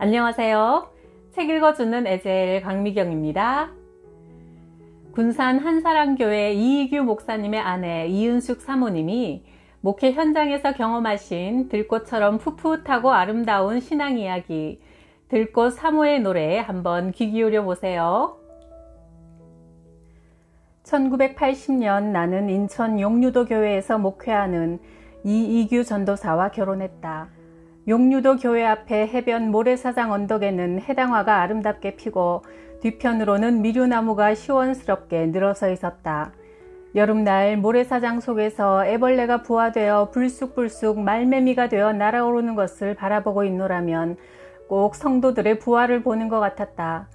안녕하세요. 책 읽어주는 에젤 강미경입니다. 군산 한사랑교회 이희규 목사님의 아내 이은숙 사모님이 목회 현장에서 경험하신 들꽃처럼 풋풋하고 아름다운 신앙 이야기 들꽃 사모의 노래에 한번 귀 기울여 보세요. 1980년 나는 인천 용류도 교회에서 목회하는 이희규 전도사와 결혼했다. 용류도 교회 앞에 해변 모래사장 언덕에는 해당화가 아름답게 피고 뒤편으로는 미류나무가 시원스럽게 늘어서 있었다. 여름날 모래사장 속에서 애벌레가 부화되어 불쑥불쑥 말매미가 되어 날아오르는 것을 바라보고 있노라면 꼭 성도들의 부활을 보는 것 같았다.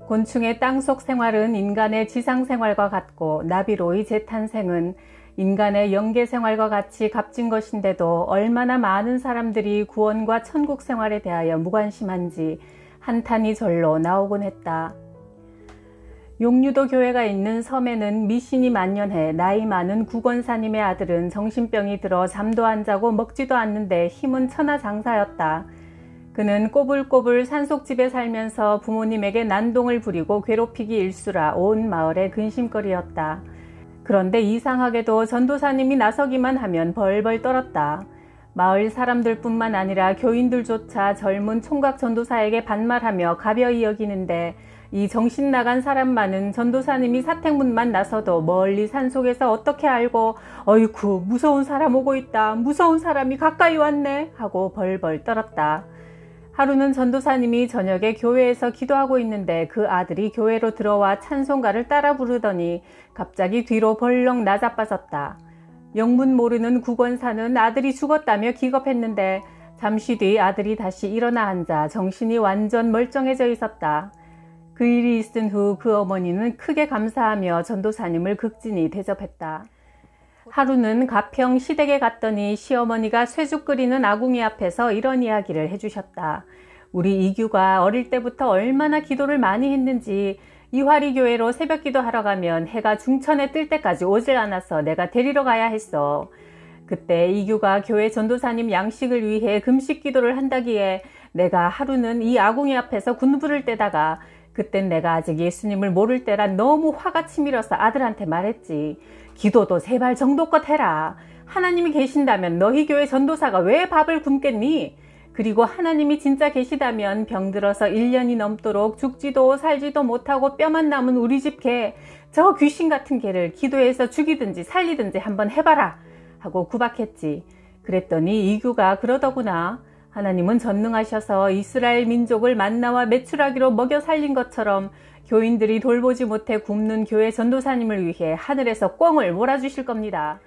곤충의 땅속 생활은 인간의 지상 생활과 같고 나비로의 재탄생은 인간의 영계 생활과 같이 값진 것인데도 얼마나 많은 사람들이 구원과 천국 생활에 대하여 무관심한지 한탄이 절로 나오곤 했다. 용류도 교회가 있는 섬에는 미신이 만연해 나이 많은 구권사님의 아들은 정신병이 들어 잠도 안 자고 먹지도 않는데 힘은 천하장사였다. 그는 꼬불꼬불 산속집에 살면서 부모님에게 난동을 부리고 괴롭히기 일쑤라 온 마을의 근심거리였다. 그런데 이상하게도 전도사님이 나서기만 하면 벌벌 떨었다. 마을 사람들뿐만 아니라 교인들조차 젊은 총각 전도사에게 반말하며 가벼이 여기는데 이 정신 나간 사람만은 전도사님이 사택문만 나서도 멀리 산속에서 어떻게 알고 어이쿠 무서운 사람 오고 있다. 무서운 사람이 가까이 왔네 하고 벌벌 떨었다. 하루는 전도사님이 저녁에 교회에서 기도하고 있는데 그 아들이 교회로 들어와 찬송가를 따라 부르더니 갑자기 뒤로 벌렁 나자빠졌다. 영문 모르는 구권사는 아들이 죽었다며 기겁했는데 잠시 뒤 아들이 다시 일어나 앉아 정신이 완전 멀쩡해져 있었다. 그 일이 있은 후 그 어머니는 크게 감사하며 전도사님을 극진히 대접했다. 하루는 가평 시댁에 갔더니 시어머니가 쇠죽 끓이는 아궁이 앞에서 이런 이야기를 해주셨다. 우리 이규가 어릴 때부터 얼마나 기도를 많이 했는지 이화리교회로 새벽기도 하러 가면 해가 중천에 뜰 때까지 오질 않아서 내가 데리러 가야 했어. 그때 이규가 교회 전도사님 양식을 위해 금식 기도를 한다기에 내가 하루는 이 아궁이 앞에서 군부를 떼다가 그땐 내가 아직 예수님을 모를 때라 너무 화가 치밀어서 아들한테 말했지. 기도도 제발 정도껏 해라. 하나님이 계신다면 너희 교회 전도사가 왜 밥을 굶겠니? 그리고 하나님이 진짜 계시다면 병들어서 1년이 넘도록 죽지도 살지도 못하고 뼈만 남은 우리 집 개, 저 귀신 같은 개를 기도해서 죽이든지 살리든지 한번 해봐라 하고 구박했지. 그랬더니 이규가 그러더구나. 하나님은 전능하셔서 이스라엘 민족을 만나와 메추라기로 먹여 살린 것처럼 교인들이 돌보지 못해 굶는 교회 전도사님을 위해 하늘에서 꿩을 몰아주실 겁니다.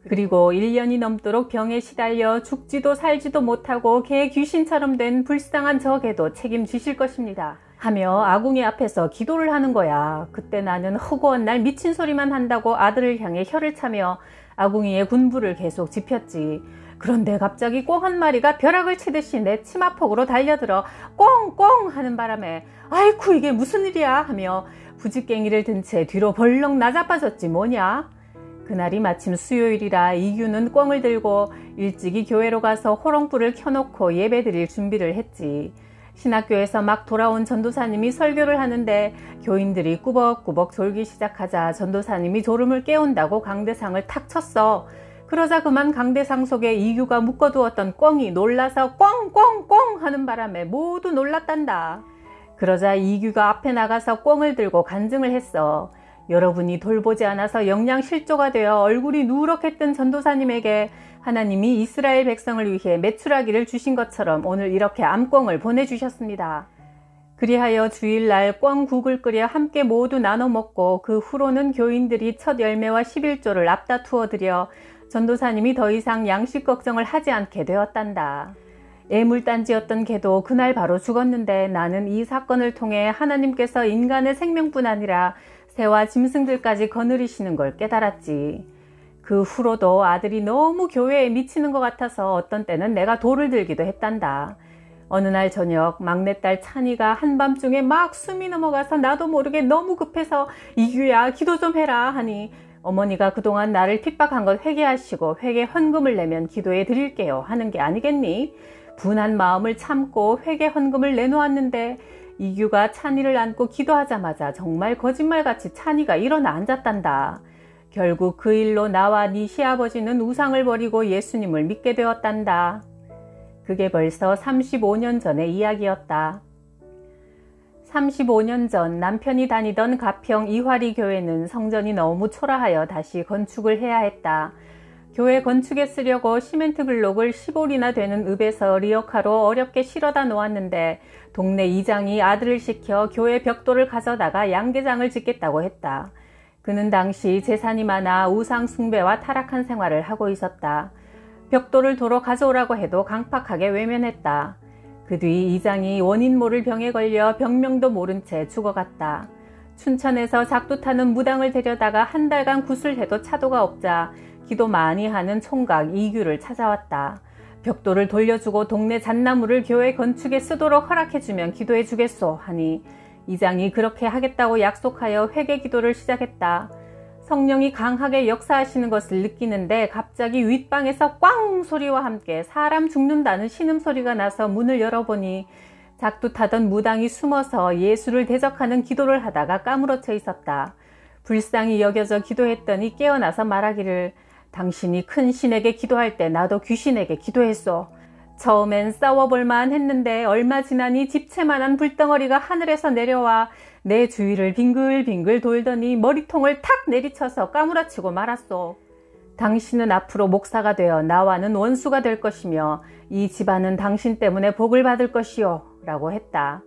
그리고 1년이 넘도록 병에 시달려 죽지도 살지도 못하고 개 귀신처럼 된 불쌍한 저 개도 책임지실 것입니다. 하며 아궁이 앞에서 기도를 하는 거야. 그때 나는 허구한 날 미친 소리만 한다고 아들을 향해 혀를 차며 아궁이에 군부를 계속 지폈지. 그런데 갑자기 꿩 한 마리가 벼락을 치듯이 내 치마폭으로 달려들어 꽁꽁 하는 바람에 아이쿠 이게 무슨 일이야 하며 부직갱이를 든 채 뒤로 벌렁 나자빠졌지 뭐냐. 그날이 마침 수요일이라 이규는 꿩을 들고 일찍이 교회로 가서 호롱불을 켜놓고 예배드릴 준비를 했지. 신학교에서 막 돌아온 전도사님이 설교를 하는데 교인들이 꾸벅꾸벅 졸기 시작하자 전도사님이 졸음을 깨운다고 강대상을 탁 쳤어. 그러자 그만 강대상 속에 이규가 묶어두었던 꿩이 놀라서 꿩꿩꿩 하는 바람에 모두 놀랐단다. 그러자 이규가 앞에 나가서 꿩을 들고 간증을 했어. 여러분이 돌보지 않아서 영양실조가 되어 얼굴이 누렇게 뜬 전도사님에게 하나님이 이스라엘 백성을 위해 메추라기를 주신 것처럼 오늘 이렇게 암꿩을 보내주셨습니다. 그리하여 주일날 꿩국을 끓여 함께 모두 나눠 먹고 그 후로는 교인들이 첫 열매와 11조를 앞다투어 드려 전도사님이 더 이상 양식 걱정을 하지 않게 되었단다. 애물단지였던 개도 그날 바로 죽었는데 나는 이 사건을 통해 하나님께서 인간의 생명뿐 아니라 새와 짐승들까지 거느리시는 걸 깨달았지. 그 후로도 아들이 너무 교회에 미치는 것 같아서 어떤 때는 내가 돌을 들기도 했단다. 어느 날 저녁 막내딸 찬이가 한밤중에 막 숨이 넘어가서 나도 모르게 너무 급해서 이규야 기도 좀 해라 하니 어머니가 그동안 나를 핍박한 것 회개하시고 회개 헌금을 내면 기도해 드릴게요 하는 게 아니겠니? 분한 마음을 참고 회개 헌금을 내놓았는데 이규가 찬이를 안고 기도하자마자 정말 거짓말같이 찬이가 일어나 앉았단다. 결국 그 일로 나와 네 시아버지는 우상을 버리고 예수님을 믿게 되었단다. 그게 벌써 35년 전의 이야기였다. 35년 전 남편이 다니던 가평 이화리 교회는 성전이 너무 초라하여 다시 건축을 해야 했다. 교회 건축에 쓰려고 시멘트 블록을 10올이나 되는 읍에서 리어카로 어렵게 실어다 놓았는데 동네 이장이 아들을 시켜 교회 벽돌을 가져다가 양계장을 짓겠다고 했다. 그는 당시 재산이 많아 우상 숭배와 타락한 생활을 하고 있었다. 벽돌을 도로 가져오라고 해도 강팍하게 외면했다. 그 뒤 이장이 원인 모를 병에 걸려 병명도 모른 채 죽어갔다. 춘천에서 작두 타는 무당을 데려다가 한 달간 구술해도 차도가 없자 기도 많이 하는 총각 이규를 찾아왔다. 벽돌을 돌려주고 동네 잣나무를 교회 건축에 쓰도록 허락해주면 기도해 주겠소 하니 이장이 그렇게 하겠다고 약속하여 회개 기도를 시작했다. 성령이 강하게 역사하시는 것을 느끼는데 갑자기 윗방에서 꽝 소리와 함께 사람 죽는다는 신음소리가 나서 문을 열어보니 작두 타던 무당이 숨어서 예수를 대적하는 기도를 하다가 까무러쳐 있었다. 불쌍히 여겨져 기도했더니 깨어나서 말하기를 당신이 큰 신에게 기도할 때 나도 귀신에게 기도했소. 처음엔 싸워볼만 했는데 얼마 지나니 집채만한 불덩어리가 하늘에서 내려와 내 주위를 빙글빙글 돌더니 머리통을 탁 내리쳐서 까무라치고 말았소. 당신은 앞으로 목사가 되어 나와는 원수가 될 것이며 이 집안은 당신 때문에 복을 받을 것이요 라고 했다.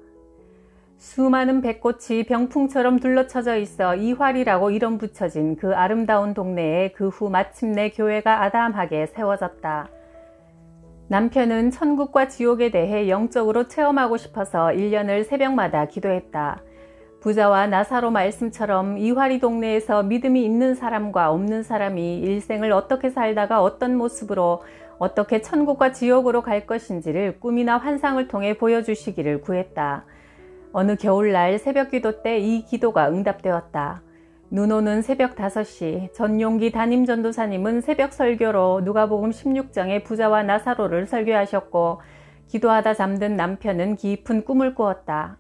수많은 백꽃이 병풍처럼 둘러쳐져 있어 이화리라고 이름 붙여진 그 아름다운 동네에 그 후 마침내 교회가 아담하게 세워졌다. 남편은 천국과 지옥에 대해 영적으로 체험하고 싶어서 1년을 새벽마다 기도했다. 부자와 나사로 말씀처럼 이화리 동네에서 믿음이 있는 사람과 없는 사람이 일생을 어떻게 살다가 어떤 모습으로 어떻게 천국과 지옥으로 갈 것인지를 꿈이나 환상을 통해 보여주시기를 구했다. 어느 겨울날 새벽 기도 때 이 기도가 응답되었다. 눈 오는 새벽 5시 전용기 담임 전도사님은 새벽 설교로 누가복음 16장의 부자와 나사로를 설교하셨고 기도하다 잠든 남편은 깊은 꿈을 꾸었다.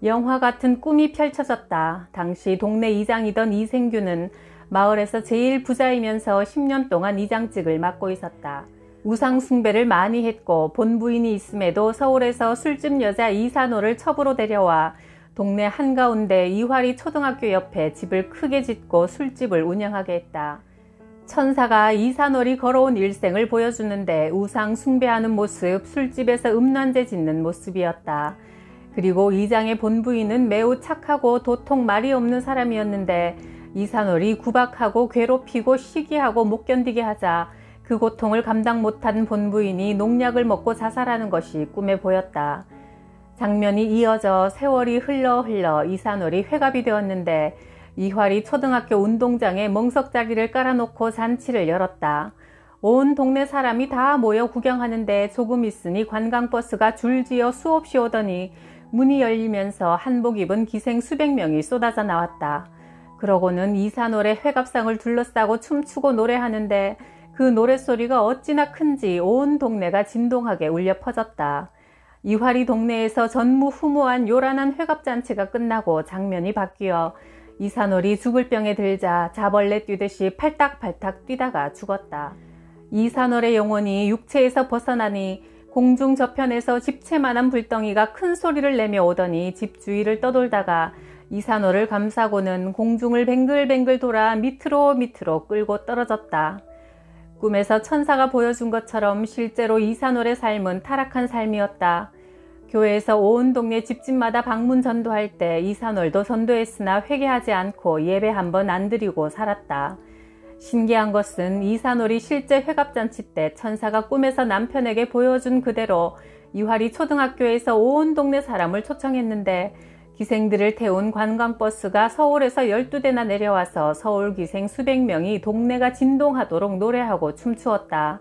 영화 같은 꿈이 펼쳐졌다. 당시 동네 이장이던 이생규는 마을에서 제일 부자이면서 10년 동안 이장직을 맡고 있었다. 우상 숭배를 많이 했고 본부인이 있음에도 서울에서 술집 여자 이산호를 첩으로 데려와 동네 한가운데 이화리 초등학교 옆에 집을 크게 짓고 술집을 운영하게 했다. 천사가 이산월이 걸어온 일생을 보여주는데 우상 숭배하는 모습, 술집에서 음란죄 짓는 모습이었다. 그리고 이장의 본부인은 매우 착하고 도통 말이 없는 사람이었는데 이산월이 구박하고 괴롭히고 시기하고 못 견디게 하자 그 고통을 감당 못한 본부인이 농약을 먹고 자살하는 것이 꿈에 보였다. 장면이 이어져 세월이 흘러 이산월이 회갑이 되었는데 이화리 초등학교 운동장에 멍석자리를 깔아놓고 잔치를 열었다. 온 동네 사람이 다 모여 구경하는데 조금 있으니 관광버스가 줄지어 수없이 오더니 문이 열리면서 한복 입은 기생 수백 명이 쏟아져 나왔다. 그러고는 이산월의 회갑상을 둘러싸고 춤추고 노래하는데 그 노랫소리가 어찌나 큰지 온 동네가 진동하게 울려 퍼졌다. 이화리 동네에서 전무후무한 요란한 회갑잔치가 끝나고 장면이 바뀌어 이산월이 죽을 병에 들자 자벌레 뛰듯이 팔딱팔딱 뛰다가 죽었다. 이산월의 영혼이 육체에서 벗어나니 공중 저편에서 집채만한 불덩이가 큰 소리를 내며 오더니 집 주위를 떠돌다가 이산월을 감싸고는 공중을 뱅글뱅글 돌아 밑으로 끌고 떨어졌다. 꿈에서 천사가 보여준 것처럼 실제로 이산월의 삶은 타락한 삶이었다. 교회에서 온 동네 집집마다 방문 전도할 때 이산월도 전도했으나 회개하지 않고 예배 한 번 안 드리고 살았다. 신기한 것은 이산월이 실제 회갑잔치 때 천사가 꿈에서 남편에게 보여준 그대로 이화리 초등학교에서 온 동네 사람을 초청했는데 기생들을 태운 관광버스가 서울에서 12대나 내려와서 서울 기생 수백 명이 동네가 진동하도록 노래하고 춤추었다.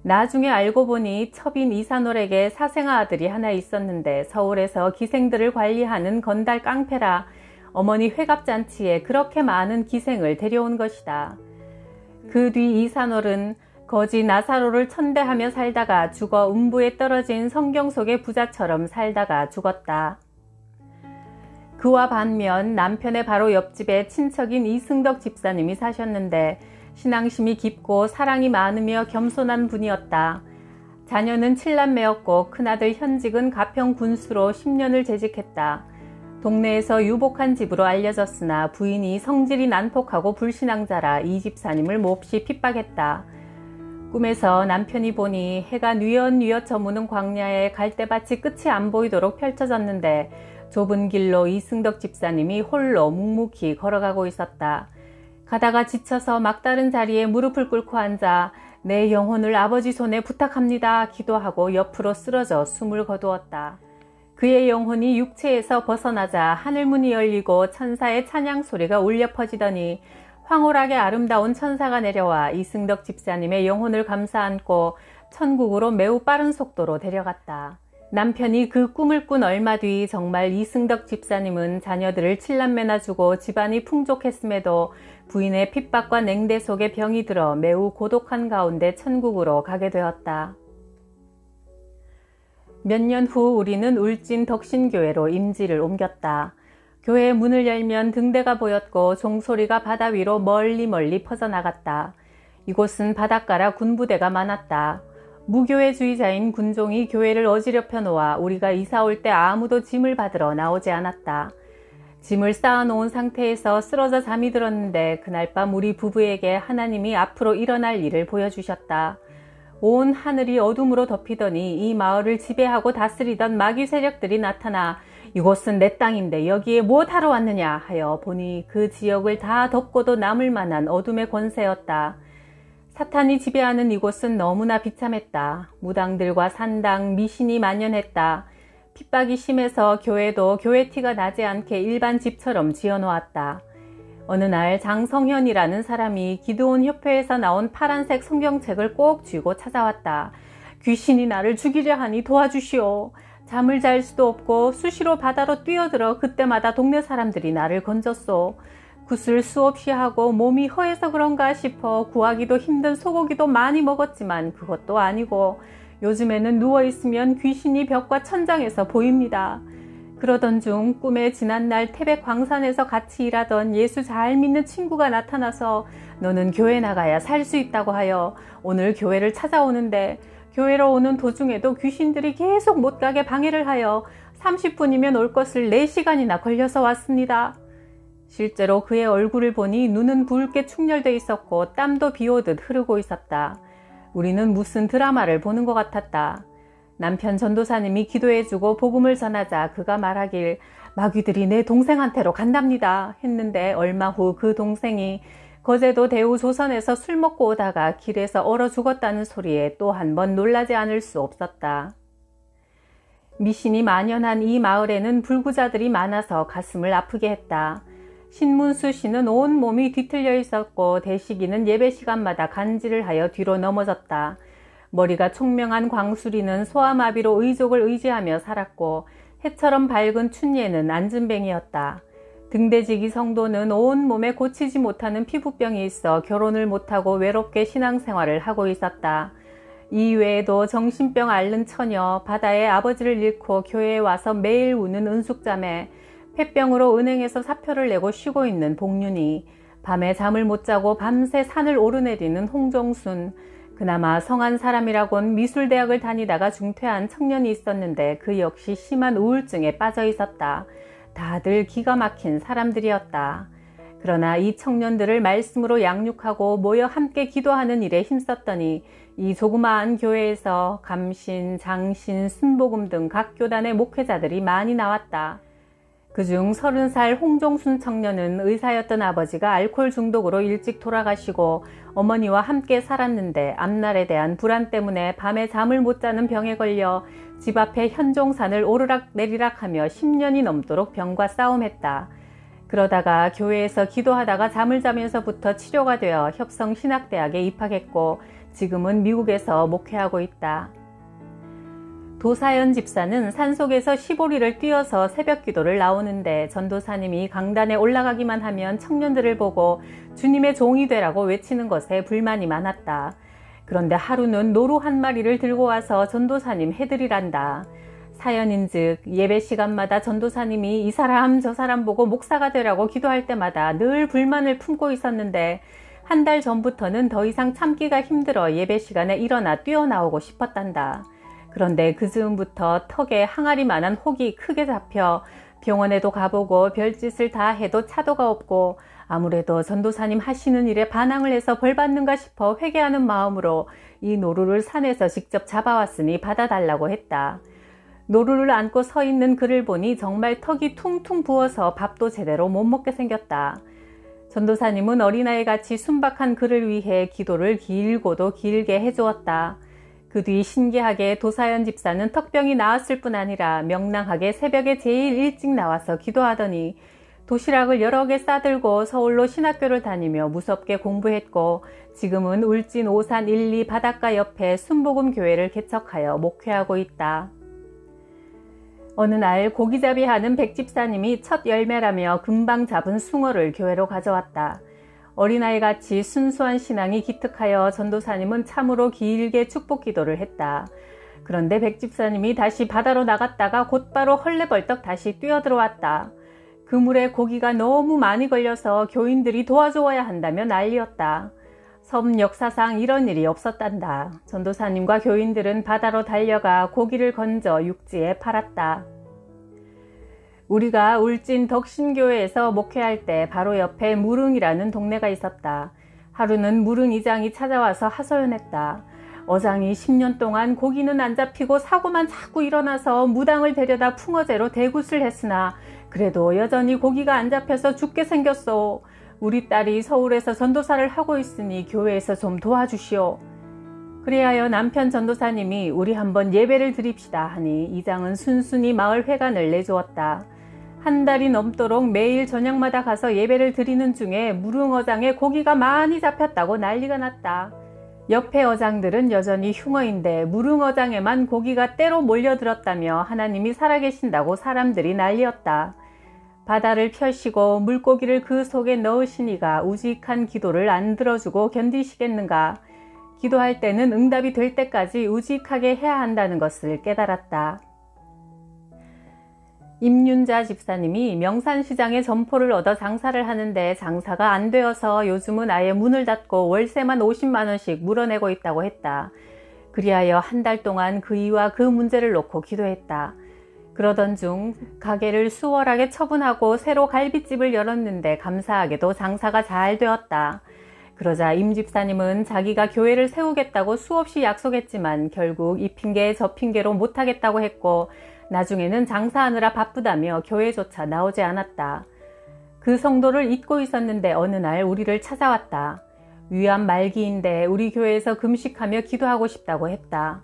나중에 알고 보니 첩인 이산월에게 사생아 아들이 하나 있었는데 서울에서 기생들을 관리하는 건달 깡패라 어머니 회갑잔치에 그렇게 많은 기생을 데려온 것이다. 그 뒤 이산월은 거지 나사로를 천대하며 살다가 죽어 음부에 떨어진 성경 속의 부자처럼 살다가 죽었다. 그와 반면 남편의 바로 옆집에 친척인 이승덕 집사님이 사셨는데 신앙심이 깊고 사랑이 많으며 겸손한 분이었다. 자녀는 7남매였고 큰아들 현직은 가평 군수로 10년을 재직했다. 동네에서 유복한 집으로 알려졌으나 부인이 성질이 난폭하고 불신앙자라 이 집사님을 몹시 핍박했다. 꿈에서 남편이 보니 해가 뉘엿뉘엿 저무는 광야에 갈대밭이 끝이 안 보이도록 펼쳐졌는데 좁은 길로 이승덕 집사님이 홀로 묵묵히 걸어가고 있었다. 가다가 지쳐서 막다른 자리에 무릎을 꿇고 앉아 내 영혼을 아버지 손에 부탁합니다 기도하고 옆으로 쓰러져 숨을 거두었다. 그의 영혼이 육체에서 벗어나자 하늘문이 열리고 천사의 찬양 소리가 울려 퍼지더니 황홀하게 아름다운 천사가 내려와 이승덕 집사님의 영혼을 감싸 안고 천국으로 매우 빠른 속도로 데려갔다. 남편이 그 꿈을 꾼 얼마 뒤 정말 이승덕 집사님은 자녀들을 7남매나 주고 집안이 풍족했음에도 부인의 핍박과 냉대 속에 병이 들어 매우 고독한 가운데 천국으로 가게 되었다. 몇 년 후 우리는 울진 덕신교회로 임지를 옮겼다. 교회 문을 열면 등대가 보였고 종소리가 바다 위로 멀리 퍼져나갔다. 이곳은 바닷가라 군부대가 많았다. 무교회주의자인 군종이 교회를 어지럽혀 놓아 우리가 이사 올 때 아무도 짐을 받으러 나오지 않았다. 짐을 쌓아놓은 상태에서 쓰러져 잠이 들었는데 그날 밤 우리 부부에게 하나님이 앞으로 일어날 일을 보여주셨다. 온 하늘이 어둠으로 덮이더니 이 마을을 지배하고 다스리던 마귀 세력들이 나타나 이곳은 내 땅인데 여기에 무엇하러 왔느냐 하여 보니 그 지역을 다 덮고도 남을 만한 어둠의 권세였다. 사탄이 지배하는 이곳은 너무나 비참했다. 무당들과 산당, 미신이 만연했다. 핍박이 심해서 교회도 교회 티가 나지 않게 일반 집처럼 지어놓았다. 어느 날 장성현이라는 사람이 기드온 협회에서 나온 파란색 성경책을 꼭 쥐고 찾아왔다. 귀신이 나를 죽이려 하니 도와주시오. 잠을 잘 수도 없고 수시로 바다로 뛰어들어 그때마다 동네 사람들이 나를 건졌소. 굿을 수없이 하고 몸이 허해서 그런가 싶어 구하기도 힘든 소고기도 많이 먹었지만 그것도 아니고 요즘에는 누워있으면 귀신이 벽과 천장에서 보입니다. 그러던 중 꿈에 지난날 태백 광산에서 같이 일하던 예수 잘 믿는 친구가 나타나서 너는 교회 나가야 살 수 있다고 하여 오늘 교회를 찾아오는데 교회로 오는 도중에도 귀신들이 계속 못 가게 방해를 하여 30분이면 올 것을 4시간이나 걸려서 왔습니다. 실제로 그의 얼굴을 보니 눈은 붉게 충혈돼 있었고 땀도 비오듯 흐르고 있었다. 우리는 무슨 드라마를 보는 것 같았다. 남편 전도사님이 기도해주고 복음을 전하자 그가 말하길 마귀들이 내 동생한테로 간답니다 했는데 얼마 후 그 동생이 거제도 대우 조선에서 술 먹고 오다가 길에서 얼어 죽었다는 소리에 또 한 번 놀라지 않을 수 없었다. 미신이 만연한 이 마을에는 불구자들이 많아서 가슴을 아프게 했다. 신문수 씨는 온 몸이 뒤틀려 있었고 대식이는 예배 시간마다 간질을 하여 뒤로 넘어졌다. 머리가 총명한 광수리는 소아마비로 의족을 의지하며 살았고 해처럼 밝은 춘예는 안진뱅이였다. 등대지기 성도는 온 몸에 고치지 못하는 피부병이 있어 결혼을 못하고 외롭게 신앙생활을 하고 있었다. 이 외에도 정신병 앓는 처녀, 바다의 아버지를 잃고 교회에 와서 매일 우는 은숙자매, 폐병으로 은행에서 사표를 내고 쉬고 있는 복륜이, 밤에 잠을 못 자고 밤새 산을 오르내리는 홍정순, 그나마 성한 사람이라곤 미술대학을 다니다가 중퇴한 청년이 있었는데 그 역시 심한 우울증에 빠져 있었다. 다들 기가 막힌 사람들이었다. 그러나 이 청년들을 말씀으로 양육하고 모여 함께 기도하는 일에 힘썼더니 이 조그마한 교회에서 감신, 장신, 순복음 등 각 교단의 목회자들이 많이 나왔다. 그중 30살 홍종순 청년은 의사였던 아버지가 알코올 중독으로 일찍 돌아가시고 어머니와 함께 살았는데 앞날에 대한 불안 때문에 밤에 잠을 못 자는 병에 걸려 집 앞에 현종산을 오르락 내리락 하며 10년이 넘도록 병과 싸움했다. 그러다가 교회에서 기도하다가 잠을 자면서부터 치료가 되어 협성신학대학에 입학했고 지금은 미국에서 목회하고 있다. 도사연 집사는 산속에서 시보리를 뛰어서 새벽 기도를 나오는데 전도사님이 강단에 올라가기만 하면 청년들을 보고 주님의 종이 되라고 외치는 것에 불만이 많았다. 그런데 하루는 노루 한 마리를 들고 와서 전도사님 해드리란다. 사연인즉 예배 시간마다 전도사님이 이 사람 저 사람 보고 목사가 되라고 기도할 때마다 늘 불만을 품고 있었는데 한 달 전부터는 더 이상 참기가 힘들어 예배 시간에 일어나 뛰어나오고 싶었단다. 그런데 그 즈음부터 턱에 항아리만한 혹이 크게 잡혀 병원에도 가보고 별짓을 다 해도 차도가 없고 아무래도 전도사님 하시는 일에 반항을 해서 벌받는가 싶어 회개하는 마음으로 이 노루를 산에서 직접 잡아왔으니 받아달라고 했다. 노루를 안고 서 있는 그를 보니 정말 턱이 퉁퉁 부어서 밥도 제대로 못 먹게 생겼다. 전도사님은 어린아이같이 순박한 그를 위해 기도를 길고도 길게 해주었다. 그 뒤 신기하게 도사연 집사는 턱병이 나았을 뿐 아니라 명랑하게 새벽에 제일 일찍 나와서 기도하더니 도시락을 여러 개 싸들고 서울로 신학교를 다니며 무섭게 공부했고 지금은 울진 오산 1, 2 바닷가 옆에 순복음교회를 개척하여 목회하고 있다. 어느 날 고기잡이 하는 백집사님이 첫 열매라며 금방 잡은 숭어를 교회로 가져왔다. 어린아이같이 순수한 신앙이 기특하여 전도사님은 참으로 길게 축복 기도를 했다. 그런데 백집사님이 다시 바다로 나갔다가 곧바로 헐레벌떡 다시 뛰어들어왔다. 그물에 고기가 너무 많이 걸려서 교인들이 도와주어야 한다며 난리였다. 섬 역사상 이런 일이 없었단다. 전도사님과 교인들은 바다로 달려가 고기를 건져 육지에 팔았다. 우리가 울진 덕신교회에서 목회할 때 바로 옆에 무릉이라는 동네가 있었다. 하루는 무릉 이장이 찾아와서 하소연했다. 어장이 10년 동안 고기는 안 잡히고 사고만 자꾸 일어나서 무당을 데려다 풍어제로 대굿을 했으나 그래도 여전히 고기가 안 잡혀서 죽게 생겼소. 우리 딸이 서울에서 전도사를 하고 있으니 교회에서 좀 도와주시오. 그리하여 남편 전도사님이 우리 한번 예배를 드립시다 하니 이장은 순순히 마을 회관을 내주었다. 한 달이 넘도록 매일 저녁마다 가서 예배를 드리는 중에 무릉어장에 고기가 많이 잡혔다고 난리가 났다. 옆에 어장들은 여전히 흉어인데 무릉어장에만 고기가 때로 몰려들었다며 하나님이 살아계신다고 사람들이 난리였다. 바다를 펴시고 물고기를 그 속에 넣으시니가 우직한 기도를 안 들어주고 견디시겠는가. 기도할 때는 응답이 될 때까지 우직하게 해야 한다는 것을 깨달았다. 임윤자 집사님이 명산시장에 점포를 얻어 장사를 하는데 장사가 안 되어서 요즘은 아예 문을 닫고 월세만 50만 원씩 물어내고 있다고 했다. 그리하여 한 달 동안 그이와 그 문제를 놓고 기도했다. 그러던 중 가게를 수월하게 처분하고 새로 갈비집을 열었는데 감사하게도 장사가 잘 되었다. 그러자 임 집사님은 자기가 교회를 세우겠다고 수없이 약속했지만 결국 이 핑계 저 핑계로 못하겠다고 했고 나중에는 장사하느라 바쁘다며 교회조차 나오지 않았다. 그 성도를 잊고 있었는데 어느 날 우리를 찾아왔다. 위암 말기인데 우리 교회에서 금식하며 기도하고 싶다고 했다.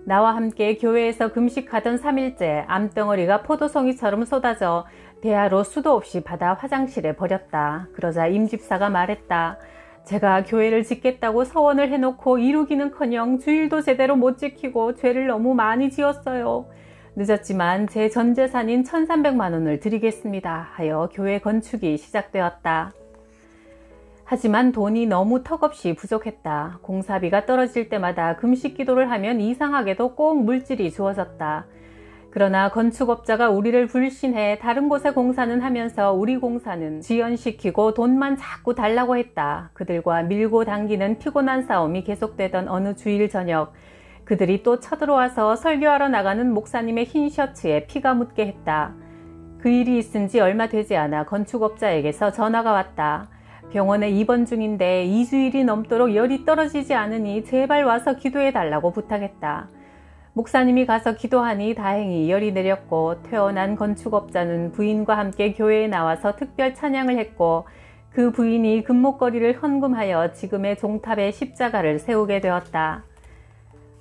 나와 함께 교회에서 금식하던 3일째 암덩어리가 포도송이처럼 쏟아져 대하로 수도 없이 받아 화장실에 버렸다. 그러자 임 집사가 말했다. 제가 교회를 짓겠다고 서원을 해놓고 이루기는커녕 주일도 제대로 못 지키고 죄를 너무 많이 지었어요. 늦었지만 제 전 재산인 1,300만 원을 드리겠습니다 하여 교회 건축이 시작되었다. 하지만 돈이 너무 턱없이 부족했다. 공사비가 떨어질 때마다 금식 기도를 하면 이상하게도 꼭 물질이 주어졌다. 그러나 건축업자가 우리를 불신해 다른 곳에 공사는 하면서 우리 공사는 지연시키고 돈만 자꾸 달라고 했다. 그들과 밀고 당기는 피곤한 싸움이 계속되던 어느 주일 저녁 그들이 또 쳐들어와서 설교하러 나가는 목사님의 흰 셔츠에 피가 묻게 했다. 그 일이 있은 지 얼마 되지 않아 건축업자에게서 전화가 왔다. 병원에 입원 중인데 2주일이 넘도록 열이 떨어지지 않으니 제발 와서 기도해달라고 부탁했다. 목사님이 가서 기도하니 다행히 열이 내렸고 퇴원한 건축업자는 부인과 함께 교회에 나와서 특별 찬양을 했고 그 부인이 금목걸이를 헌금하여 지금의 종탑에 십자가를 세우게 되었다.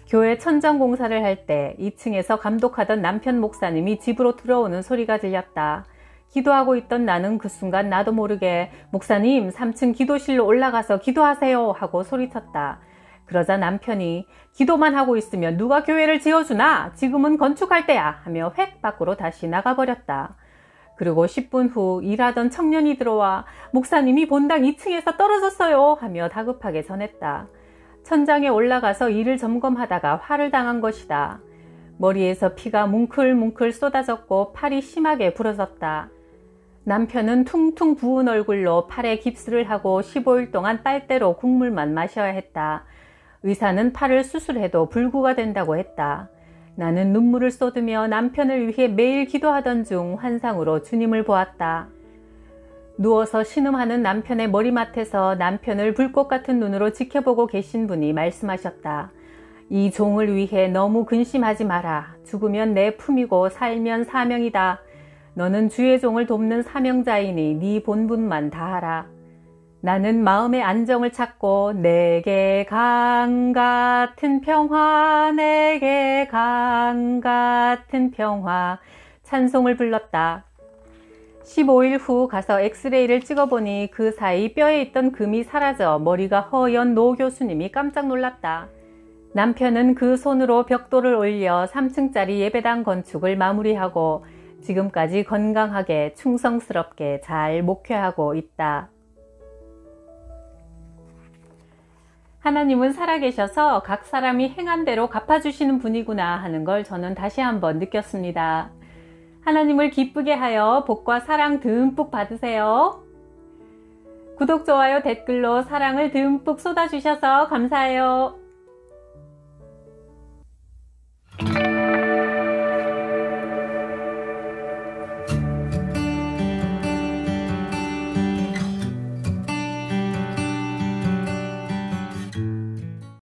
교회 천정 공사를 할 때 2층에서 감독하던 남편 목사님이 집으로 들어오는 소리가 들렸다. 기도하고 있던 나는 그 순간 나도 모르게 목사님 3층 기도실로 올라가서 기도하세요 하고 소리쳤다. 그러자 남편이 기도만 하고 있으면 누가 교회를 지어주나? 지금은 건축할 때야 하며 획 밖으로 다시 나가버렸다. 그리고 10분 후 일하던 청년이 들어와 목사님이 본당 2층에서 떨어졌어요 하며 다급하게 전했다. 천장에 올라가서 이를 점검하다가 화를 당한 것이다. 머리에서 피가 뭉클뭉클 쏟아졌고 팔이 심하게 부러졌다. 남편은 퉁퉁 부은 얼굴로 팔에 깁스를 하고 15일 동안 빨대로 국물만 마셔야 했다. 의사는 팔을 수술해도 불구가 된다고 했다. 나는 눈물을 쏟으며 남편을 위해 매일 기도하던 중 환상으로 주님을 보았다. 누워서 신음하는 남편의 머리맡에서 남편을 불꽃 같은 눈으로 지켜보고 계신 분이 말씀하셨다. 이 종을 위해 너무 근심하지 마라. 죽으면 내 품이고 살면 사명이다. 너는 주의 종을 돕는 사명자이니 네 본분만 다하라. 나는 마음의 안정을 찾고 내게 강 같은 평화, 내게 강 같은 평화 찬송을 불렀다. 15일 후 가서 엑스레이를 찍어보니 그 사이 뼈에 있던 금이 사라져 머리가 허연 노 교수님이 깜짝 놀랐다. 남편은 그 손으로 벽돌을 올려 3층짜리 예배당 건축을 마무리하고 지금까지 건강하게 충성스럽게 잘 목회하고 있다. 하나님은 살아계셔서 각 사람이 행한 대로 갚아주시는 분이구나 하는 걸 저는 다시 한번 느꼈습니다. 하나님을 기쁘게 하여 복과 사랑 듬뿍 받으세요. 구독, 좋아요, 댓글로 사랑을 듬뿍 쏟아주셔서 감사해요.